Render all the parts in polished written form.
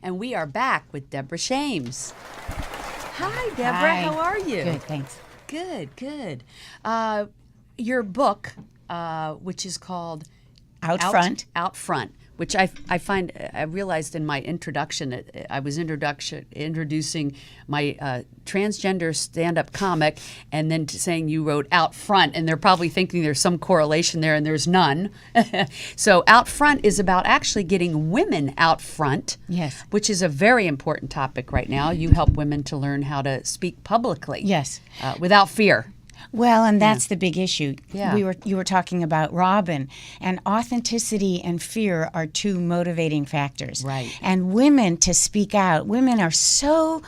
And we are back with Deborah Shames. Hi, Deborah. Hi. How are you? Good, thanks. Good, good. Your book, which is called Out Front. Out Front, which I find, I realized in my introduction, I was introducing my transgender stand-up comic, and then saying you wrote Out Front, and they're probably thinking there's some correlation there, and there's none. So Out Front is about actually getting women out front, Yes. which is a very important topic right now. You help women to learn how to speak publicly, Yes. Without fear. Well, and that's the big issue. Yeah. You were talking about Robin, and authenticity and fear are two motivating factors. Right. And women to speak out. Women are so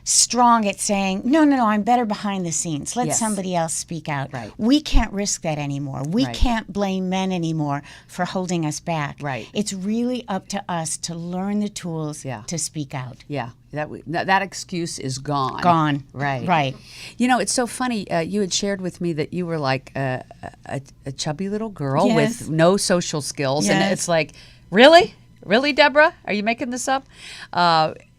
strong at saying, no, I'm better behind the scenes. Let Yes. somebody else speak out. Right. We can't risk that anymore. We Right. can't blame men anymore for holding us back. Right. It's really up to us to learn the tools Yeah. to speak out. Yeah, that excuse is gone. Gone. Right. Right. You know, it's so funny. You had shared with me that you were like a chubby little girl Yes. with no social skills, and Yes. it's like, really, Deborah, are you making this up?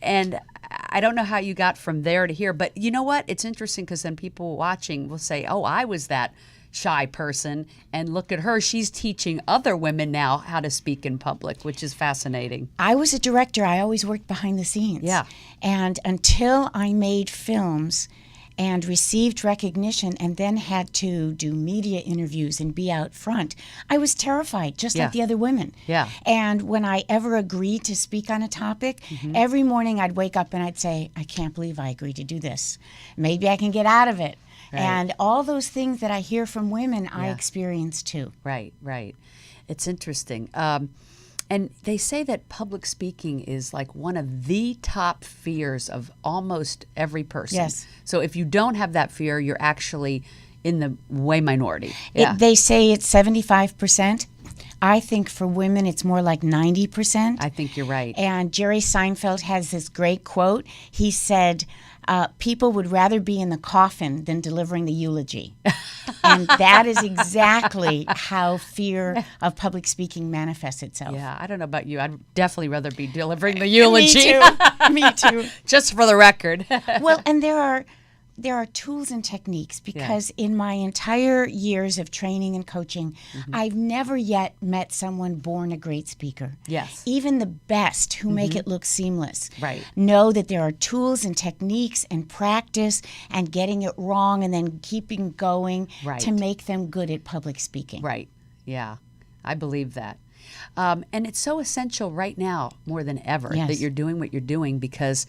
And I don't know how you got from there to here, but you know what? It's interesting because then people watching will say, "Oh, I was that shy person, and look at her. She's teaching other women now how to speak in public," which is fascinating. I was a director. I always worked behind the scenes. Yeah. And until I made films and received recognition and then had to do media interviews and be out front, I was terrified, just Yeah. like the other women. Yeah. And when I ever agreed to speak on a topic, every morning I'd wake up and I'd say, I can't believe I agreed to do this. Maybe I can get out of it. Right. And all those things that I hear from women, I Yeah. experience too. Right, right. It's interesting. And they say that public speaking is like one of the top fears of almost every person. Yes. So if you don't have that fear, you're actually in the way minority. Yeah. They say it's 75%. I think for women it's more like 90%. I think you're right. And Jerry Seinfeld has this great quote. He said, people would rather be in the coffin than delivering the eulogy. And that is exactly how fear of public speaking manifests itself. Yeah, I don't know about you. I'd definitely rather be delivering the eulogy. Me too. Me too. Just for the record. Well, and there are tools and techniques because in my entire years of training and coaching, I've never yet met someone born a great speaker. Yes. Even the best who make it look seamless Right. know that there are tools and techniques and practice and getting it wrong and then keeping going Right. to make them good at public speaking. Right. Yeah, I believe that. And it's so essential right now more than ever Yes. that you're doing what you're doing because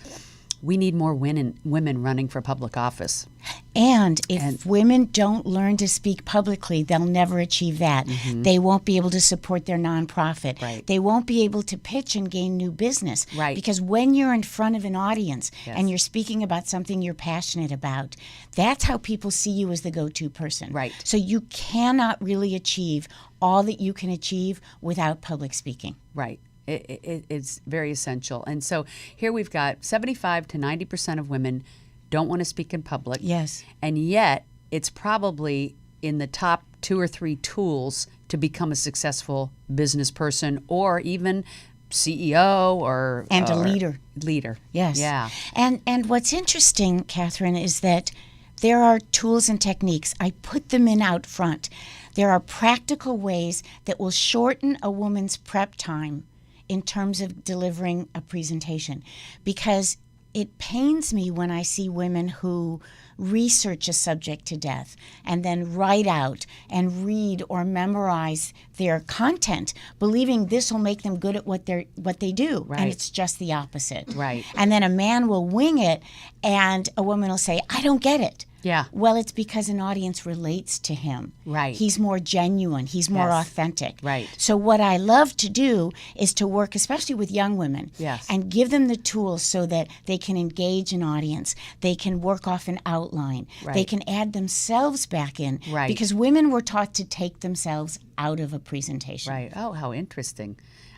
we need more women running for public office. And if women don't learn to speak publicly, they'll never achieve that. They won't be able to support their nonprofit. Right. They won't be able to pitch and gain new business. Right. Because when you're in front of an audience Yes. and you're speaking about something you're passionate about, that's how people see you as the go-to person. Right. So you cannot really achieve all that you can achieve without public speaking. Right. It's very essential. And so here we've got 75 to 90% of women don't want to speak in public. Yes. And yet it's probably in the top 2 or 3 tools to become a successful business person or even CEO or And a leader. Leader. Yes. Yeah. And what's interesting, Catherine, is that there are tools and techniques. I put them in out front. There are practical ways that will shorten a woman's prep time in terms of delivering a presentation, because it pains me when I see women who research a subject to death and then write out and read or memorize their content, believing this will make them good at what they do. Right. And it's just the opposite. Right. And then a man will wing it and a woman will say, I don't get it. Yeah. Well, it's because an audience relates to him. Right. He's more genuine. He's more Yes. authentic. Right. So what I love to do is to work, especially with young women, Yes. and give them the tools so that they can engage an audience. They can work off an outline. Right. They can add themselves back in. Right. Because women were taught to take themselves out of a presentation. Right. Oh, how interesting.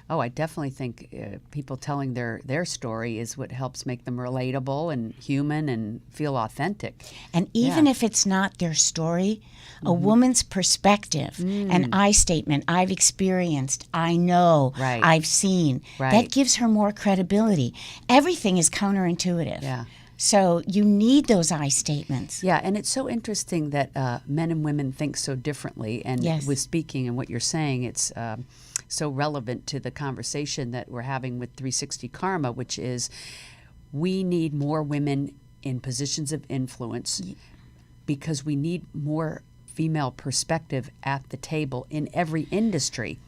Oh, I definitely think people telling their story is what helps make them relatable and human and feel authentic. And even if it's not their story, a woman's perspective, an I statement, I've experienced, I know, Right. I've seen, Right. that gives her more credibility. Everything is counterintuitive. Yeah. So you need those I statements. Yeah, and it's so interesting that men and women think so differently. And Yes. with speaking and what you're saying, it's so relevant to the conversation that we're having with 360 Karma, which is we need more women in positions of influence because we need more female perspective at the table in every industry.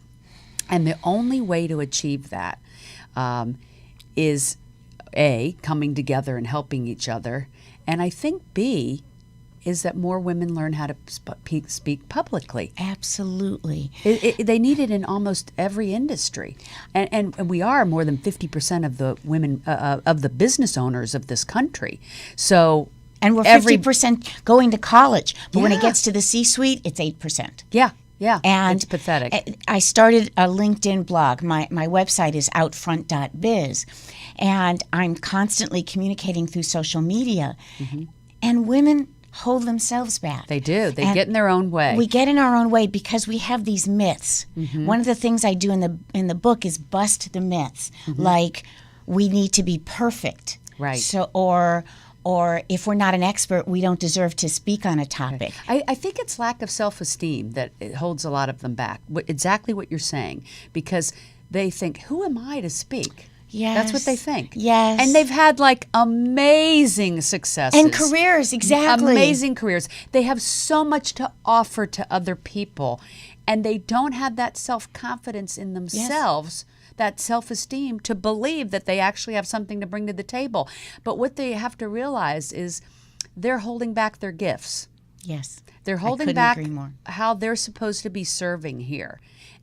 And the only way to achieve that is A, coming together and helping each other. And I think B, is that more women learn how to speak publicly. Absolutely. They need it in almost every industry. And we are more than 50% of the women, of the business owners of this country. So And we're 50% going to college, but when it Yeah. gets to the C-suite, it's 8%. yeah, And it's pathetic. I started a LinkedIn blog. My website is outfront.biz, and I'm constantly communicating through social media. And women hold themselves back. They do. They And get in their own way. We get in our own way because we have these myths. One of the things I do in the book is bust the myths, like we need to be perfect, Right. So or if we're not an expert, we don't deserve to speak on a topic. I think it's lack of self-esteem that it holds a lot of them back. Exactly what you're saying, because they think, "Who am I to speak?" Yes. That's what they think. Yes. And they've had like amazing successes. And careers, exactly. Amazing careers. They have so much to offer to other people, and they don't have that self-confidence in themselves, that self-esteem to believe that they actually have something to bring to the table. But what they have to realize is they're holding back their gifts. Yes. They're I holding couldn't back agree more. how they're supposed to be serving here.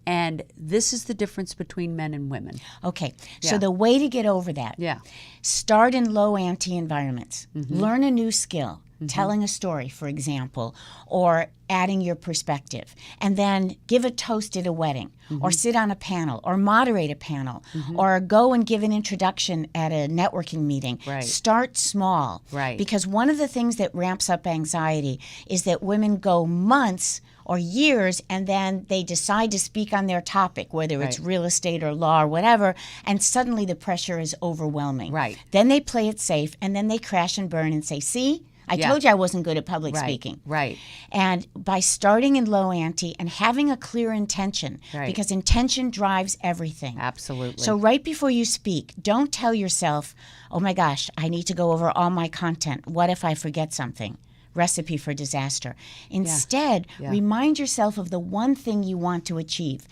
And this is the difference between men and women. Okay. Yeah. So the way to get over that, Yeah. start in low ante environments. Learn a new skill, telling a story, for example, or adding your perspective. And then give a toast at a wedding, or sit on a panel, or moderate a panel, or go and give an introduction at a networking meeting. Right. Start small. Right. Because one of the things that ramps up anxiety is that women go months or years and then they decide to speak on their topic, whether it's Right. real estate or law or whatever, and suddenly the pressure is overwhelming. Right. Then they play it safe and then they crash and burn and say, see, I Yeah. told you I wasn't good at public Right. speaking. Right. And by starting in low ante and having a clear intention, Right. because intention drives everything. Absolutely. So right before you speak, don't tell yourself, oh my gosh, I need to go over all my content. What if I forget something? Recipe for disaster. Instead, Yeah. remind yourself of the one thing you want to achieve.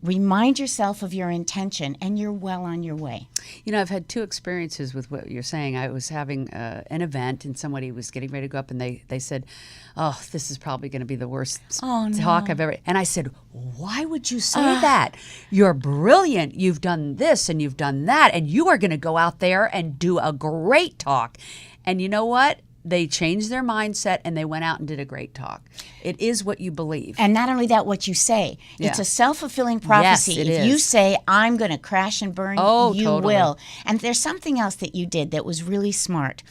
Remind yourself of your intention, and you're well on your way. You know, I've had two experiences with what you're saying. I was having an event, and somebody was getting ready to go up, and they said, "Oh, this is probably going to be the worst talk I've ever." And I said, "Why would you say that? You're brilliant. You've done this and you've done that, and you are going to go out there and do a great talk." And you know what? They changed their mindset and they went out and did a great talk. It is what you believe. And not only that, what you say. It's Yeah. a self-fulfilling prophecy. Yes, it if you is. say, I'm going to crash and burn, you totally. will. And there's something else that you did that was really smart.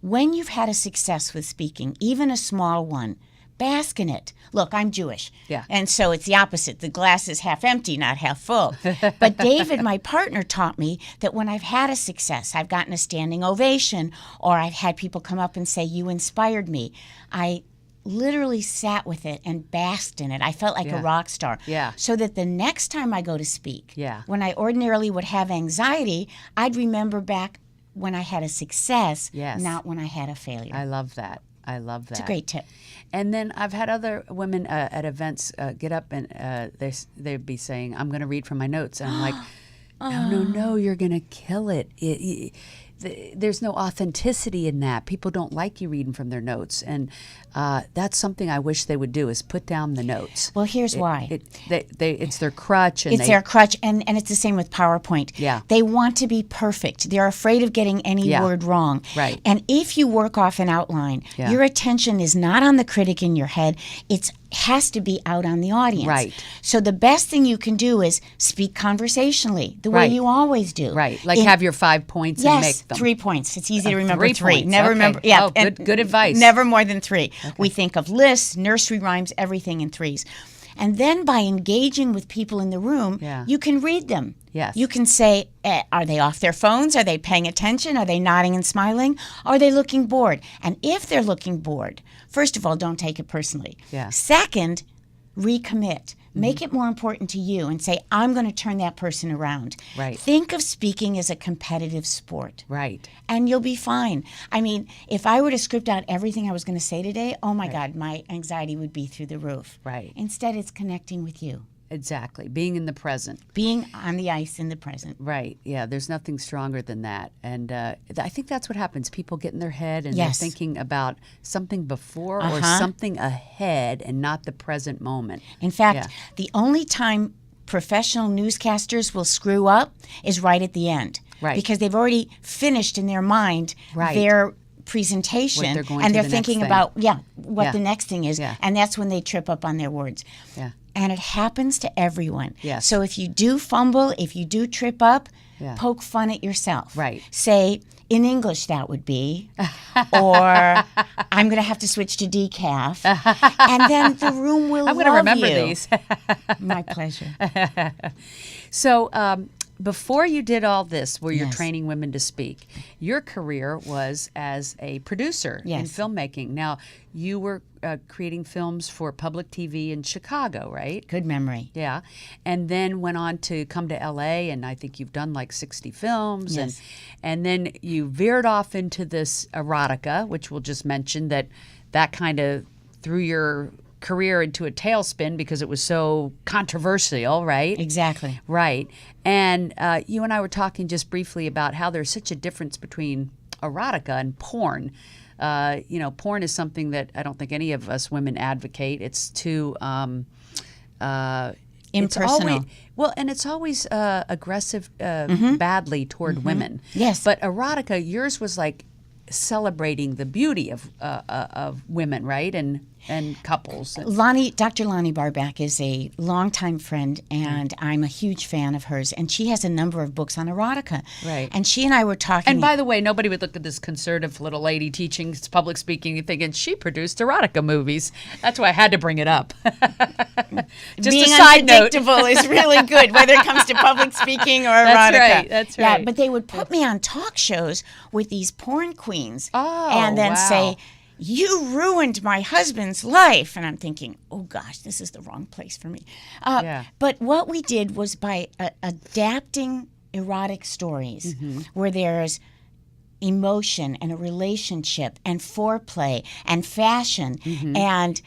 When you've had a success with speaking, even a small one, bask in it. Look, I'm Jewish. Yeah. And so it's the opposite. The glass is half empty, not half full. But David, my partner, taught me that when I've had a success, I've gotten a standing ovation, or I've had people come up and say, you inspired me. I literally sat with it and basked in it. I felt like a Yeah. rock star. Yeah. So that the next time I go to speak, Yeah. when I ordinarily would have anxiety, I'd remember back when I had a success, Yes. not when I had a failure. I love that. I love that. It's a great tip. And then I've had other women at events get up and they'd be saying, "I'm going to read from my notes," and I'm like, "No, no, know you're going to kill it. There's no authenticity in that. People don't like you reading from their notes, and that's something I wish they would do, is put down the notes. Well, here's why. It's their crutch. And It's their crutch, and it's the same with PowerPoint. Yeah. They want to be perfect. They're afraid of getting any word wrong. Right. And if you work off an outline, your attention is not on the critic in your head. It has to be out on the audience. Right. So the best thing you can do is speak conversationally, the way you always do. Right. Like have your 5 points and make them. 3 points. It's easy to remember 3 three. points. Never Okay. remember. Yeah. Oh, good advice. Never more than 3. Okay. We think of lists, nursery rhymes, everything in 3s. And then by engaging with people in the room, you can read them. Yes. You can say, are they off their phones? Are they paying attention? Are they nodding and smiling? Are they looking bored? And if they're looking bored, first of all, don't take it personally. Yeah. Second, recommit. Make it more important to you and say, I'm going to turn that person around. Right. Think of speaking as a competitive sport. Right. And you'll be fine. I mean, if I were to script out everything I was going to say today, oh my God, my anxiety would be through the roof. Right. Instead, it's connecting with you. Exactly. Being in the present. Being on the ice in the present. Right. Yeah. There's nothing stronger than that. And I think that's what happens. People get in their head and they're thinking about something before or something ahead and not the present moment. In fact, the only time professional newscasters will screw up is right at the end. Right. Because they've already finished in their mind their presentation and they're thinking about what the next thing is, and that's when they trip up on their words. Yeah. And it happens to everyone. Yes. So if you do fumble, if you do trip up, poke fun at yourself. Right. Say, in English that would be, or I'm going to have to switch to decaf, and then the room will I'm love going to remember you. these. My pleasure. So before you did all this, where you're training women to speak, your career was as a producer in filmmaking. Now, you were creating films for public TV in Chicago, right? Good memory. Yeah. And then went on to come to LA, and I think you've done like 60 films. Yes. And then you veered off into this erotica, which we'll just mention that kind of threw your career into a tailspin because it was so controversial, right? Exactly. Right. And you and I were talking just briefly about how there's such a difference between erotica and porn. Porn is something that I don't think any of us women advocate. It's too impersonal. It's always aggressive badly toward women. Yes. But erotica, yours was like celebrating the beauty of women, right? And couples. Dr. Lonnie Barback is a longtime friend, and I'm a huge fan of hers. And she has a number of books on erotica. Right. And she and I were talking. And by the way, nobody would look at this conservative little lady teaching public speaking and thinking she produced erotica movies. That's why I had to bring it up. Just being a side note. unpredictable is really good, whether it comes to public speaking or erotica. That's right. Yeah, but they would put me on talk shows with these porn queens, and then wow. say, "You ruined my husband's life," and I'm thinking, "Oh gosh, this is the wrong place for me." But what we did was by adapting erotic stories, where there's emotion and a relationship and foreplay and fashion and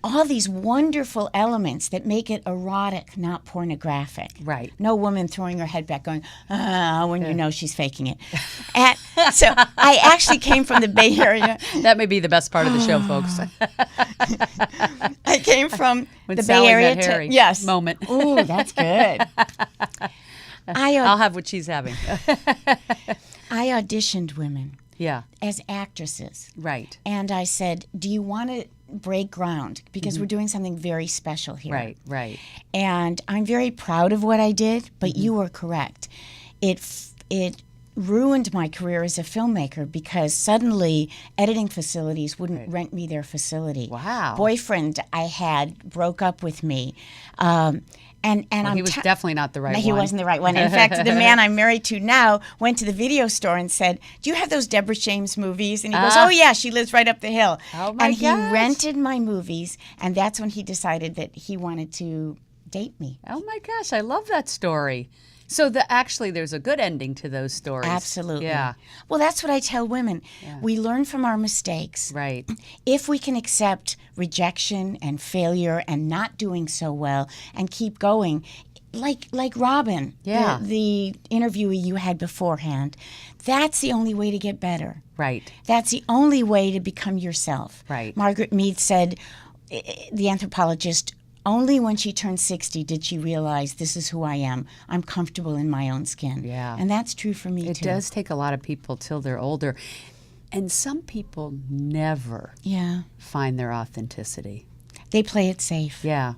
all these wonderful elements that make it erotic, not pornographic. Right. No woman throwing her head back going, when you know she's faking it. And so I actually came from the Bay Area. That may be the best part of the show, folks. I came from When the Sally Bay Area met Harry yes. moment. Ooh, that's good. I'll have what she's having. I auditioned women as actresses. Right. And I said, do you want to break ground? Because we're doing something very special here. Right. And I'm very proud of what I did, but you were correct. It ruined my career as a filmmaker because suddenly editing facilities wouldn't rent me their facility. Wow. Boyfriend I had broke up with me. He was definitely not the right one. He wasn't the right one. In fact, the man I'm married to now went to the video store and said, "Do you have those Deborah Shames movies?" And he goes, "Oh yeah, she lives right up the hill." Oh my And he gosh. rented my movies, and that's when he decided that he wanted to date me. Oh my gosh, I love that story. So actually there's a good ending to those stories. Absolutely. Yeah. Well, that's what I tell women. We learn from our mistakes. Right. If we can accept rejection and failure and not doing so well and keep going, like Robin, Yeah. the interviewee you had beforehand. That's the only way to get better. Right. That's the only way to become yourself. Right. Margaret Mead said, the anthropologist, only when she turned 60 did she realize, this is who I am. I'm comfortable in my own skin. Yeah. And that's true for me, It too. does take a lot of people till they're older. And some people never Yeah. find their authenticity. They play it safe. Yeah.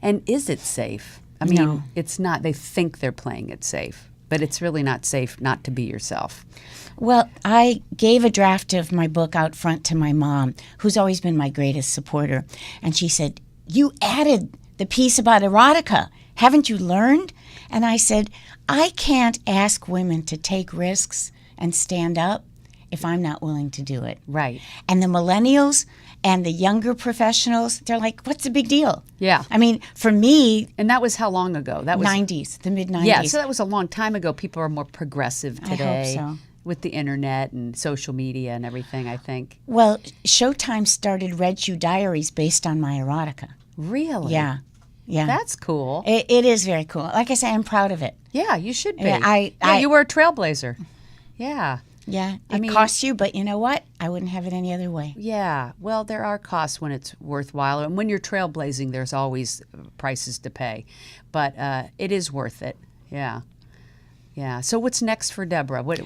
And is it safe? I mean, No. it's not. They think they're playing it safe, but it's really not safe not to be yourself. Well, I gave a draft of my book out front to my mom, who's always been my greatest supporter. And she said, you added the piece about erotica. Haven't you learned? And I said, I can't ask women to take risks and stand up if I'm not willing to do it. Right. And the millennials and the younger professionals, they're like, what's the big deal? Yeah. I mean, for me, And that was how long ago? That was 90s, the mid-90s. Yeah, so that was a long time ago. People are more progressive today so. with the internet and social media and everything, I think. Well, Showtime started Red Shoe Diaries based on my erotica. Really? Yeah. Yeah. That's cool. It is very cool. Like I say, I'm proud of it. Yeah, you should be. Yeah, you were a trailblazer. Yeah. Yeah. I It mean- costs you, but you know what? I wouldn't have it any other way. Yeah. Well, there are costs when it's worthwhile. And when you're trailblazing, there's always prices to pay. But it is worth it. Yeah. Yeah. So what's next for Deborah? What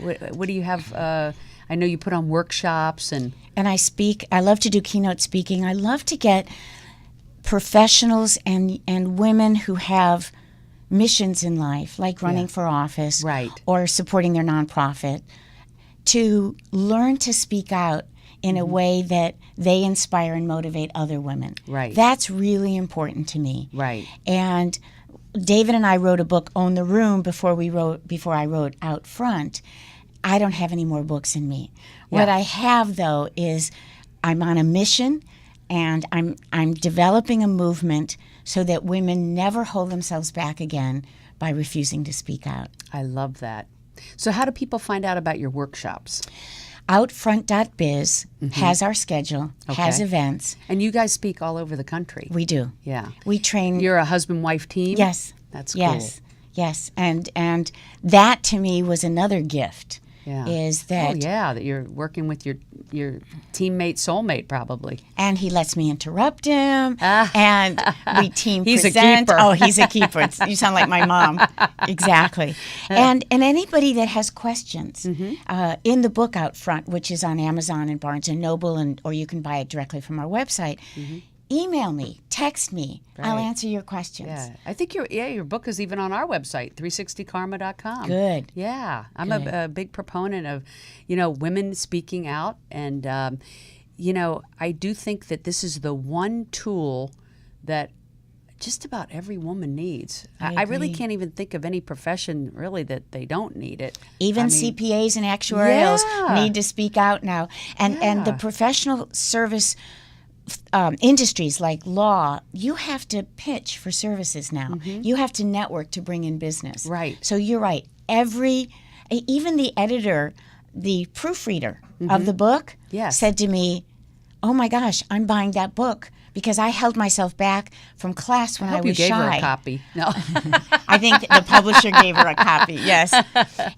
do you have? I know you put on workshops and... And I speak. I love to do keynote speaking. I love to get professionals and women who have missions in life, like running for office Right. or supporting their nonprofit, to learn to speak out in a way that they inspire and motivate other women. Right. That's really important to me. Right. And David and I wrote a book, Own the Room, before I wrote Out Front. I don't have any more books in me. What Yeah. I have, though, is I'm on a mission, and I'm developing a movement so that women never hold themselves back again by refusing to speak out. I love that. So how do people find out about your workshops? Outfront.biz has our schedule, has Okay. events. And you guys speak all over the country. We do. Yeah. We train. You're a husband-wife team? Yes. That's cool. Yes. Yes. And that to me was another gift. Yeah. Is that Oh, yeah, that you're working with your teammate, soulmate, probably. and he lets me interrupt him, and we team He's a present. keeper. Oh, he's a keeper. You sound like my mom. Exactly. And anybody that has questions, in the book Out Front, which is on Amazon and Barnes and Noble, or you can buy it directly from our website, email me, text me. I'll Right. answer your questions. Yeah. I think your book is even on our website, 360karma.com. Good. Yeah. I'm Good. a big proponent of, women speaking out. And, I do think that this is the one tool that just about every woman needs. I really agree. can't even think of any profession really that they don't need it. Even I mean, CPAs and actuarials Yeah. need to speak out now. And the Yeah. professional service industries like law, you have to pitch for services now. You have to network to bring in business. Right. So you're right. Even the editor, the proofreader of the book Yes. said to me, oh my gosh, I'm buying that book because I held myself back from class when I I hope was you gave shy. her a copy. No. I think the publisher gave her a copy, yes.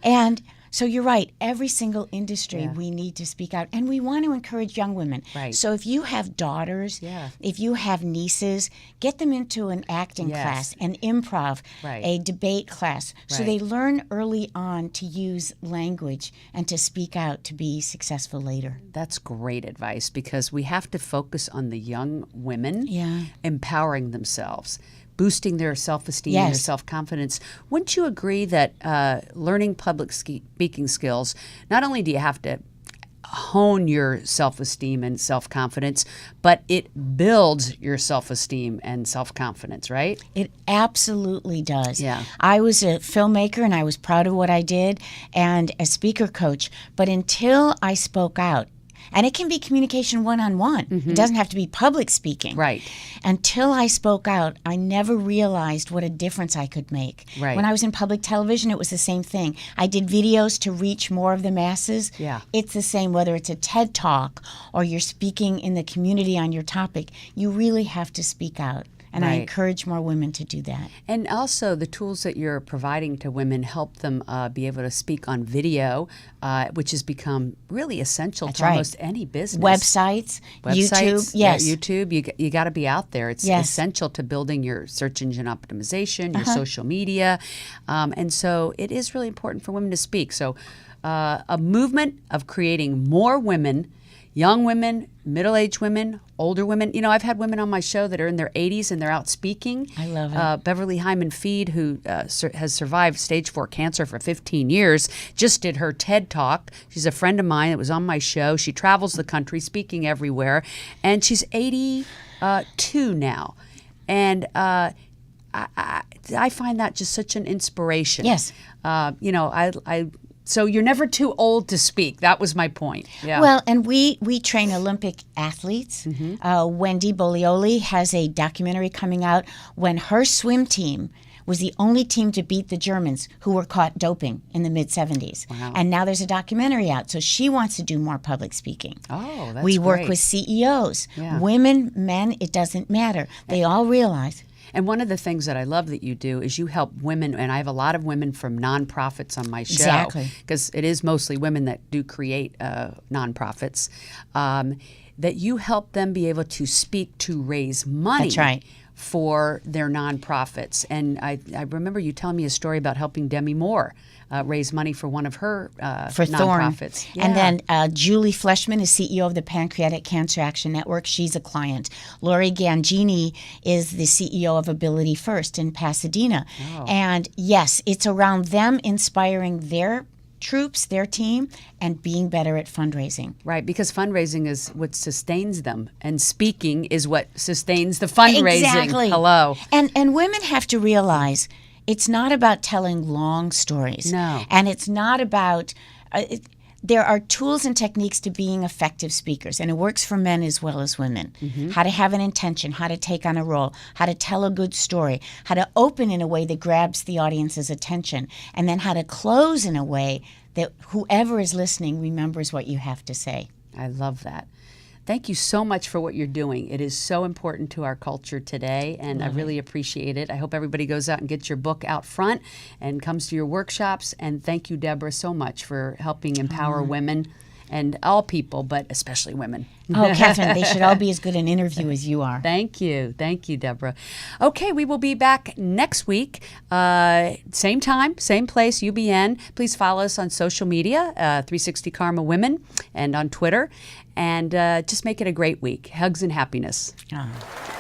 And so you're right. Every single industry, Yeah. we need to speak out. And we want to encourage young women. Right. So if you have daughters, Yeah. if you have nieces, get them into an acting Yes. class, an improv, Right. a debate class. So Right. they learn early on to use language and to speak out to be successful later. That's great advice because we have to focus on the young women Yeah. empowering themselves, boosting their self-esteem and their Yes. self-confidence. Wouldn't you agree that learning public speaking skills, not only do you have to hone your self-esteem and self-confidence, but it builds your self-esteem and self-confidence, right? It absolutely does. Yeah. I was a filmmaker and I was proud of what I did and a speaker coach, but until I spoke out, and it can be communication one-on-one. It doesn't have to be public speaking. Right. Until I spoke out, I never realized what a difference I could make. Right. When I was in public television, it was the same thing. I did videos to reach more of the masses. Yeah. It's the same whether it's a TED Talk or you're speaking in the community on your topic. You really have to speak out. And I Right. encourage more women to do that. And also, the tools that you're providing to women help them be able to speak on video, which has become really essential to right. almost any business. Websites, YouTube, yeah, yes. YouTube. You got to be out there. It's Yes. essential to building your search engine optimization, your social media, and so it is really important for women to speak. So, a movement of creating more women. Young women, middle-aged women, older women. You know, I've had women on my show that are in their 80s and they're out speaking. I love it. Beverly Hyman Feed, who has survived stage 4 cancer for 15 years, just did her TED Talk. She's a friend of mine that was on my show. She travels the country speaking everywhere, and she's 82 now. And I find that just such an inspiration. Yes. You know, so you're never too old to speak. That was my point. Yeah. Well, and we train Olympic athletes. Wendy Bolioli has a documentary coming out when her swim team was the only team to beat the Germans who were caught doping in the mid-'70s. Wow. And now there's a documentary out. So she wants to do more public speaking. Oh, that's We work great. with CEOs. Yeah. Women, men, it doesn't matter. They all realize. And one of the things that I love that you do is you help women, and I have a lot of women from nonprofits on my show. Exactly. Because it is mostly women that do create nonprofits, that you help them be able to speak to raise money. That's right. For their nonprofits. And I remember you telling me a story about helping Demi Moore raise money for one of her For Thorn. nonprofits. Yeah. And then Julie Fleshman is CEO of the Pancreatic Cancer Action Network. She's a client. Lori Gangini is the CEO of Ability First in Pasadena. Oh. And yes, it's around them inspiring their troops, their team, and being better at fundraising. Right, because fundraising is what sustains them, and speaking is what sustains the fundraising. Exactly. Hello. And women have to realize it's not about telling long stories. No. And it's not about there are tools and techniques to being effective speakers, and it works for men as well as women. How to have an intention, how to take on a role, how to tell a good story, how to open in a way that grabs the audience's attention, and then how to close in a way that whoever is listening remembers what you have to say. I love that. Thank you so much for what you're doing. It is so important to our culture today, and I really appreciate it. I hope everybody goes out and gets your book out front and comes to your workshops. And thank you, Deborah, so much for helping empower women and all people, but especially women. Oh, Catherine, they should all be as good an interview as you are. Thank you. Thank you, Deborah. Okay, we will be back next week. Same time, same place, UBN. Please follow us on social media, 360 Karma Women, and on Twitter. And just make it a great week. Hugs and happiness. Oh.